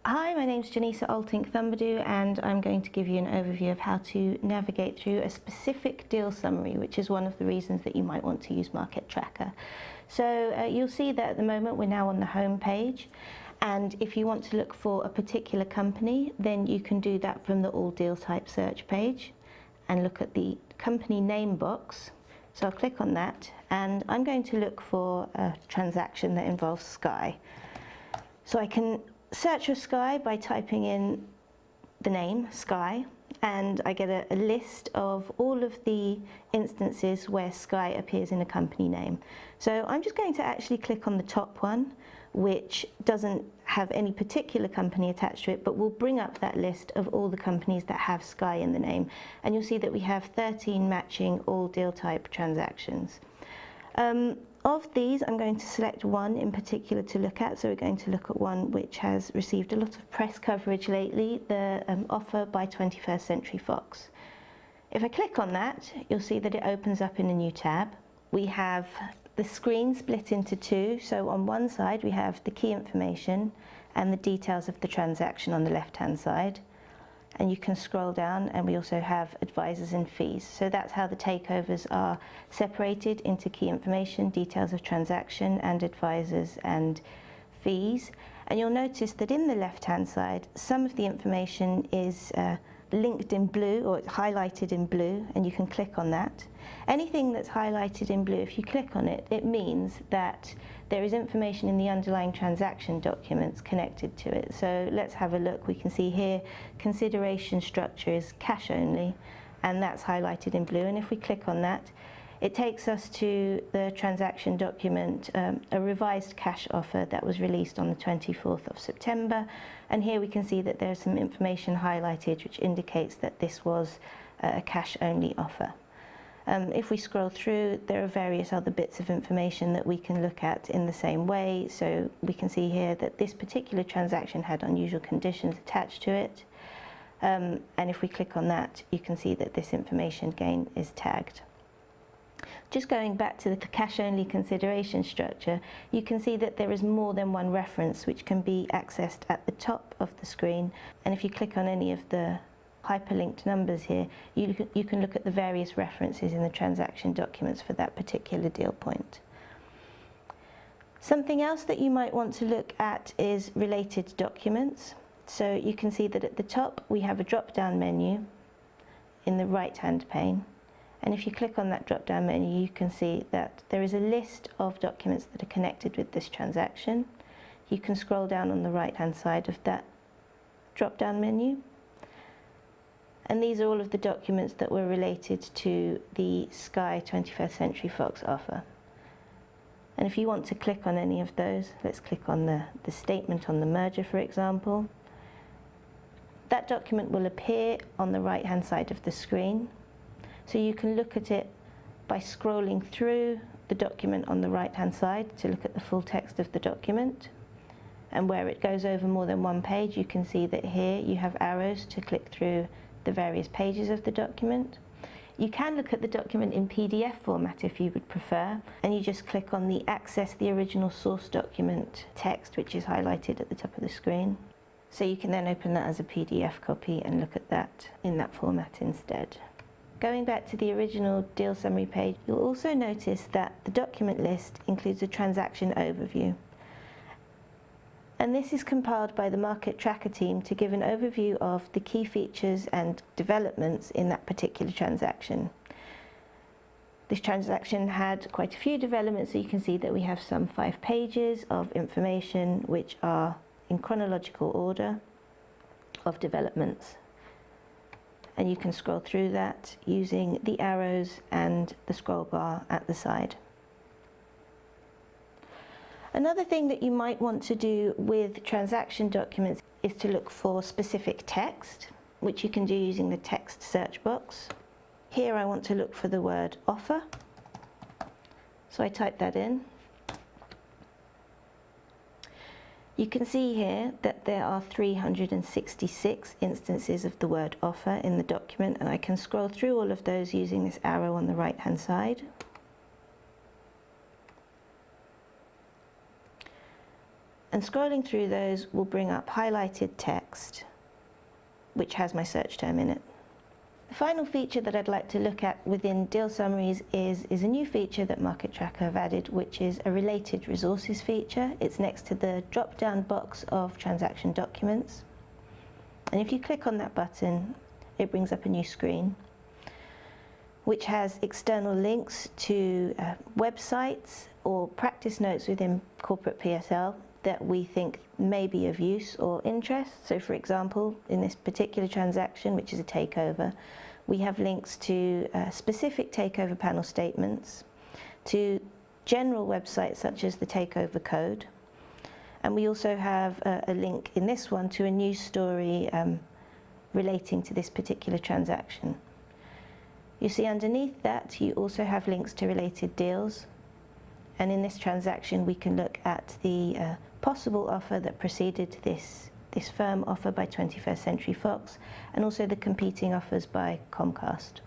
Hi, my name's Jenisa Altink-Thumbadoo, and I'm going to give you an overview of how to navigate through a specific deal summary, which is one of the reasons that you might want to use Market Tracker. So you'll see that at the moment we're now on the home page, and if you want to look for a particular company, then you can do that from the All Deal Type search page and look at the company name box. So I'll click on that, and I'm going to look for a transaction that involves Sky. So I can search for Sky by typing in the name Sky, and I get a list of all of the instances where Sky appears in a company name. So I'm just going to actually click on the top one, which doesn't have any particular company attached to it, but will bring up that list of all the companies that have Sky in the name. And you'll see that we have 13 matching all deal type transactions. Of these, I'm going to select one in particular to look at. So we're going to look at one which has received a lot of press coverage lately, the offer by 21st Century Fox. If I click on that, you'll see that it opens up in a new tab. We have the screen split into two. So on one side, we have the key information and the details of the transaction on the left-hand side. And you can scroll down, and we also have advisors and fees. So that's how the takeovers are separated into key information, details of transaction, and advisors and fees. And you'll notice that in the left-hand side, some of the information is linked in blue, or it's highlighted in blue, and you can click on that. Anything that's highlighted in blue, if you click on it, it means that there is information in the underlying transaction documents connected to it. So let's have a look. We can see here consideration structure is cash only, and that's highlighted in blue. And if we click on that, it takes us to the transaction document, a revised cash offer that was released on the 24th of September. And here we can see that there's some information highlighted which indicates that this was a cash only offer. If we scroll through, there are various other bits of information that we can look at in the same way. So we can see here that this particular transaction had unusual conditions attached to it. And if we click on that, you can see that this information again is tagged. Just going back to the cash-only consideration structure, you can see that there is more than one reference which can be accessed at the top of the screen. And if you click on any of the hyperlinked numbers here, you can look at the various references in the transaction documents for that particular deal point. Something else that you might want to look at is related documents. So you can see that at the top we have a drop-down menu in the right-hand pane. And if you click on that drop-down menu, you can see that there is a list of documents that are connected with this transaction. You can scroll down on the right-hand side of that drop-down menu. And these are all of the documents that were related to the Sky 21st Century Fox offer. And if you want to click on any of those, let's click on the statement on the merger, for example. That document will appear on the right-hand side of the screen. So you can look at it by scrolling through the document on the right-hand side to look at the full text of the document. And where it goes over more than one page, you can see that here you have arrows to click through the various pages of the document. You can look at the document in PDF format if you would prefer, and you just click on the Access the Original Source Document text, which is highlighted at the top of the screen. So you can then open that as a PDF copy and look at that in that format instead. Going back to the original deal summary page, you'll also notice that the document list includes a transaction overview. And this is compiled by the Market Tracker team to give an overview of the key features and developments in that particular transaction. This transaction had quite a few developments, so you can see that we have some 5 pages of information which are in chronological order of developments. And you can scroll through that using the arrows and the scroll bar at the side. Another thing that you might want to do with transaction documents is to look for specific text, which you can do using the text search box. Here I want to look for the word offer. So I type that in. You can see here that there are 366 instances of the word offer in the document, and I can scroll through all of those using this arrow on the right-hand side. And scrolling through those will bring up highlighted text, which has my search term in it. The final feature that I'd like to look at within deal summaries is a new feature that Market Tracker have added, which is a related resources feature. It's next to the drop-down box of transaction documents. And if you click on that button, it brings up a new screen, which has external links to websites or practice notes within corporate PSL that we think may be of use or interest. So for example, in this particular transaction, which is a takeover, we have links to specific takeover panel statements, to general websites such as the takeover code, and we also have a link in this one to a news story relating to this particular transaction. You see underneath that you also have links to related deals, and in this transaction we can look at the possible offer that preceded this firm offer by 21st Century Fox, and also the competing offers by Comcast.